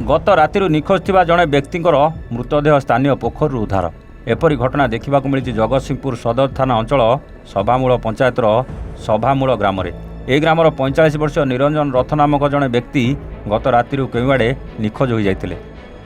गत राति निखोज थिबा जड़े व्यक्ति मृतदेह स्थानीय पोखर उद्धार। एपरी घटना देखा मिली जगतसिंहपुर सदर थाना अंचल सभामूल पंचायतर सभामूल ग्राम। ए ग्रामर 45 वर्षीय निरंजन रथ नामक जड़े व्यक्ति गत राति केउआड़े निखोज हो जाते।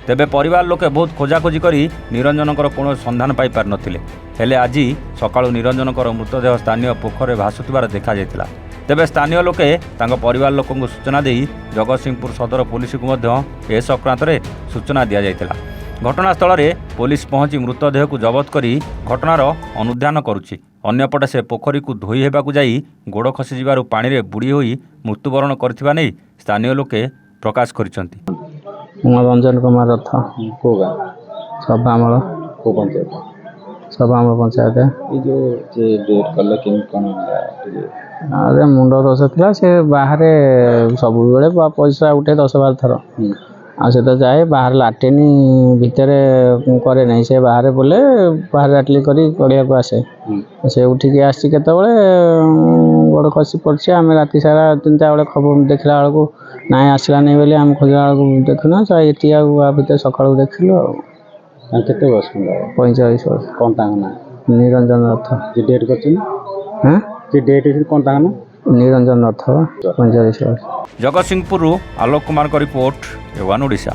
तेबे परिवार लोके बहुत खोजाखोजी करी निरंजनकर कौन संधान पाई पार नथिले। हेले आज सकाळु निरंजनकर मृतदेह स्थानीय पोखर भासुथिबार देखा जायतिला। तेबे स्थानीय लोके तांको परिवार लोकंकु सूचना देई जगतसिंहपुर सदर पुलिस को मध्य ए संक्रांत रे सूचना दिया जायतिला। घटनास्थल रे पुलिस पहुंची मृतदेह को जबत करी घटनार अनुध्यान करुछि। अन्यपटे से पोखरी को धोई हेबाकु जाई गोड़ खसी जिबारु पानी रे बुड़ी होई मृत्युवरण करथिबा नै स्थानीय लोके प्रकाश करिसंती। रंजन कुमार रथ को गाँ सभामूल को पंचायत सभामूल पंचायत। ये जो जे डेट कले कि कौन अरे मुंड दोष था से बाहर सब बेले पैसा उठे 10-12 थर आ से तो जाए बाहर लाट्रिन भितर करे नहीं से बाहर बोले बाहर लाट्रिन करी गड़िया को आसे से उठिकी आसी केतबले गोड़ खसी पड़े। आम राति सारा 3टा बेले खबर देखला बेलू ना आसला नहीं बोले आम खोजा बेलू देखुना ये भितर सकालू देखिलु। केते वर्ष 45 वर्ष। कौन तांग ना निरंजन रथ जे डेट करछन हां जे डेट कौन तांग ना निरंजन रथ 45 वर्ष। जगतसिंहपुर आलोक कुमार का रिपोर्ट, एवान ओडिशा।